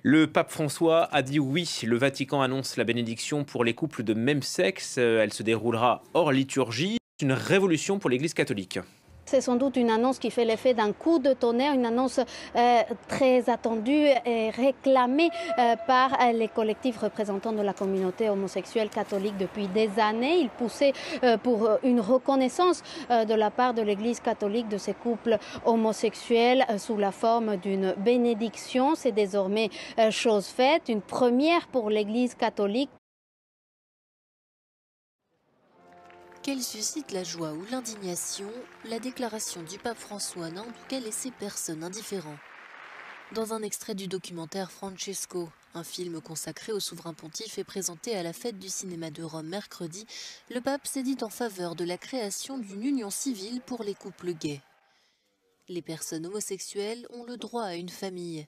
Le pape François a dit oui. Le Vatican annonce la bénédiction pour les couples de même sexe. Elle se déroulera hors liturgie. C'est une révolution pour l'Église catholique. C'est sans doute une annonce qui fait l'effet d'un coup de tonnerre, une annonce très attendue et réclamée par les collectifs représentants de la communauté homosexuelle catholique depuis des années. Ils poussaient pour une reconnaissance de la part de l'Église catholique de ces couples homosexuels sous la forme d'une bénédiction. C'est désormais chose faite, une première pour l'Église catholique. Qu'elle suscite la joie ou l'indignation, la déclaration du pape François n'a en tout cas laissé personne indifférent. Dans un extrait du documentaire Francesco, un film consacré au souverain pontife et présenté à la fête du cinéma de Rome mercredi, le pape s'est dit en faveur de la création d'une union civile pour les couples gays. Les personnes homosexuelles ont le droit à une famille.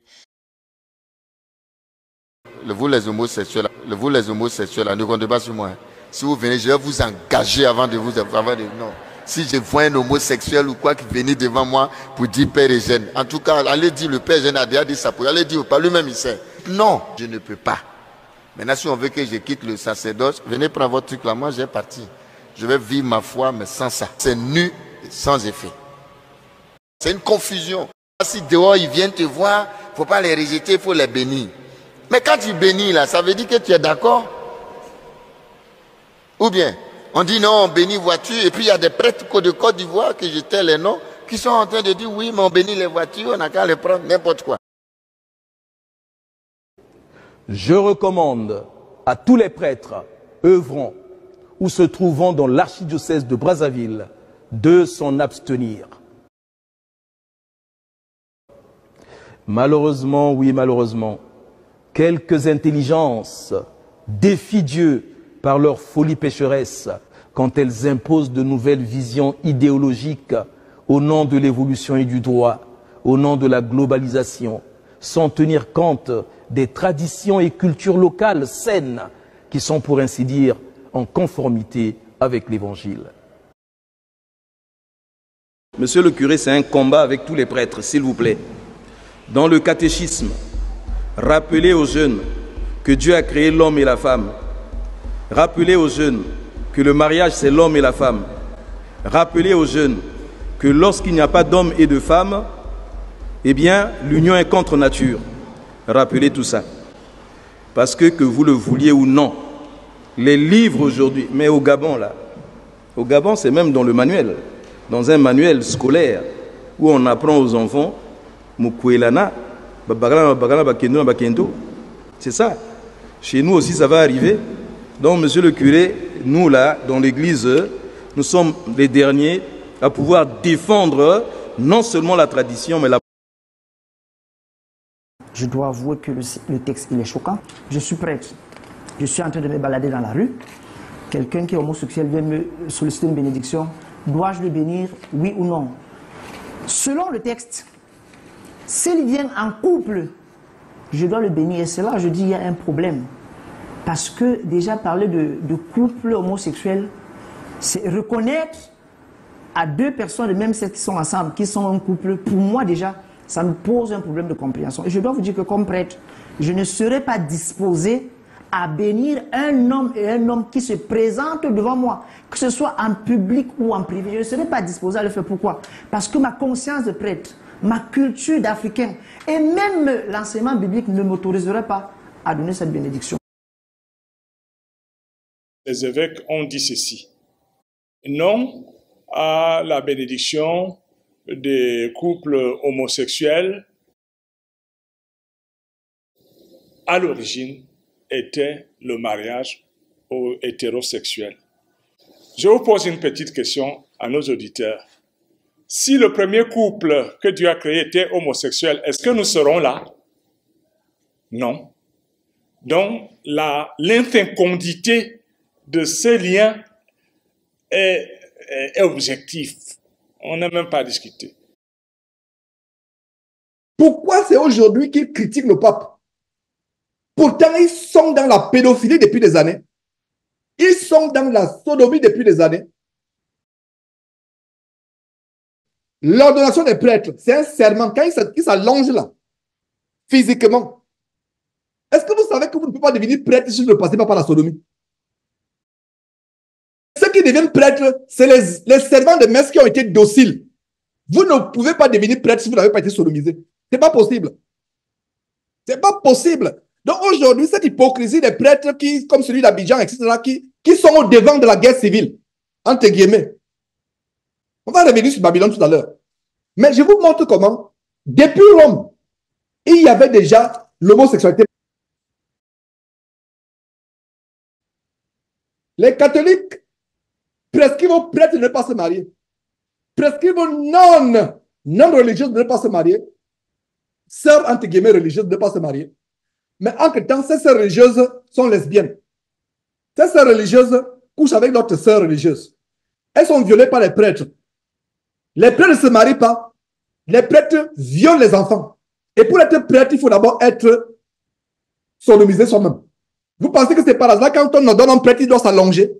Vous les homosexuels, ne comptez pas sur moi. Si vous venez, je vais vous engager avant de vous... non. Si je vois un homosexuel ou quoi qui venait devant moi pour dire Père Eugène, en tout cas, allez dire le Père Eugène a déjà dit ça, allez dire par lui-même il sait. Non, je ne peux pas. Maintenant, si on veut que je quitte le sacerdoce, venez prendre votre truc là, moi j'ai parti. Je vais vivre ma foi, mais sans ça. C'est nu, sans effet. C'est une confusion. Si dehors ils viennent te voir, il ne faut pas les rejeter, il faut les bénir. Mais quand tu bénis là, ça veut dire que tu es d'accord? Ou bien, on dit non, on bénit voiture, et puis il y a des prêtres de Côte d'Ivoire, que je tais les noms, qui sont en train de dire oui, mais on bénit les voitures, on n'a qu'à les prendre, n'importe quoi. Je recommande à tous les prêtres œuvrant ou se trouvant dans l'archidiocèse de Brazzaville de s'en abstenir. Malheureusement, oui, malheureusement, quelques intelligences défient Dieu par leur folie pécheresse quand elles imposent de nouvelles visions idéologiques au nom de l'évolution et du droit, au nom de la globalisation, sans tenir compte des traditions et cultures locales saines qui sont pour ainsi dire en conformité avec l'Évangile. Monsieur le curé, c'est un combat avec tous les prêtres, s'il vous plaît. Dans le catéchisme, rappelez aux jeunes que Dieu a créé l'homme et la femme. Rappelez aux jeunes que le mariage, c'est l'homme et la femme. Rappelez aux jeunes que lorsqu'il n'y a pas d'homme et de femme, eh bien, l'union est contre nature. Rappelez tout ça. Parce que vous le vouliez ou non, les livres aujourd'hui, mais au Gabon, là, au Gabon, c'est même dans le manuel, dans un manuel scolaire, où on apprend aux enfants, c'est ça. Chez nous aussi, ça va arriver. Donc, monsieur le curé, nous là, dans l'église, nous sommes les derniers à pouvoir défendre non seulement la tradition, mais la... Je dois avouer que le texte, il est choquant. Je suis prêtre. Je suis en train de me balader dans la rue. Quelqu'un qui est homosexuel vient me solliciter une bénédiction. Dois-je le bénir, oui ou non? Selon le texte, s'il vient en couple, je dois le bénir. Et c'est là, je dis, il y a un problème. Parce que déjà parler de couple homosexuel, c'est reconnaître à deux personnes de même sexe qui sont ensemble, qui sont un couple, pour moi déjà, ça me pose un problème de compréhension. Et je dois vous dire que comme prêtre, je ne serai pas disposé à bénir un homme et un homme qui se présentent devant moi, que ce soit en public ou en privé. Je ne serai pas disposé à le faire. Pourquoi? Parce que ma conscience de prêtre, ma culture d'Africain et même l'enseignement biblique ne m'autoriserait pas à donner cette bénédiction. Les évêques ont dit ceci: non à la bénédiction des couples homosexuels. À l'origine était le mariage hétérosexuel. Je vous pose une petite question à nos auditeurs. Si le premier couple que Dieu a créé était homosexuel, est-ce que nous serons là? Non. Donc, l'infécondité de ce lien est objectif. On n'a même pas discuté. Pourquoi c'est aujourd'hui qu'ils critiquent le pape? Pourtant, ils sont dans la pédophilie depuis des années. Ils sont dans la sodomie depuis des années. L'ordonnation des prêtres, c'est un serment. Quand ils s'allongent là, physiquement, Est-ce que vous savez que vous ne pouvez pas devenir prêtre si vous ne passez pas par la sodomie? Ceux qui deviennent prêtres, c'est les servants de messe qui ont été dociles. Vous ne pouvez pas devenir prêtre si vous n'avez pas été sodomisé. Ce n'est pas possible. Ce n'est pas possible. Donc aujourd'hui, cette hypocrisie des prêtres qui, comme celui d'Abidjan, etc., qui sont au devant de la guerre civile, entre guillemets. On va revenir sur Babylone tout à l'heure. Mais je vous montre comment, depuis Rome, il y avait déjà l'homosexualité. Les catholiques prescrivent aux prêtres de ne pas se marier. Prescrivent aux non religieuses de ne pas se marier. Sœurs, entre guillemets, religieuses de ne pas se marier. Mais entre-temps, ces sœurs religieuses sont lesbiennes. Ces sœurs religieuses couchent avec d'autres sœurs religieuses. Elles sont violées par les prêtres. Les prêtres ne se marient pas. Les prêtres violent les enfants. Et pour être prêtre, il faut d'abord être sodomisé soi-même. Vous pensez que c'est par hasard quand on donne un prêtre, il doit s'allonger?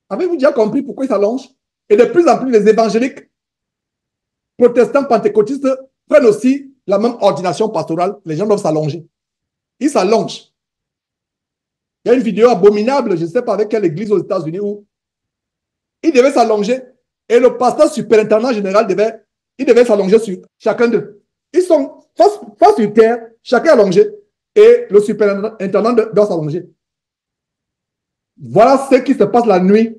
Avez-vous déjà compris pourquoi il s'allonge? Et de plus en plus, les évangéliques, protestants, pentecôtistes prennent aussi la même ordination pastorale. Les gens doivent s'allonger. Ils s'allongent. Il y a une vidéo abominable, je ne sais pas avec quelle église aux États-Unis où ils devaient s'allonger et le pasteur superintendant général devait s'allonger sur chacun d'eux. Ils sont face sur terre, chacun allongé et le superintendant doit s'allonger. Voilà ce qui se passe la nuit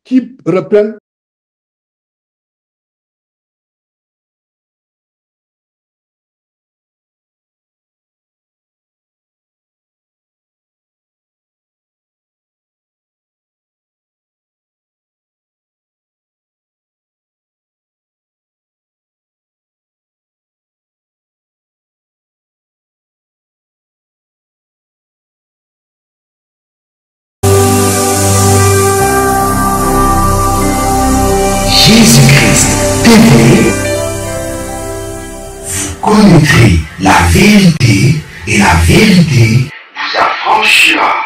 qui reprennent. Jésus-Christ TV, vous connaîtrez la vérité et la vérité vous affranchira.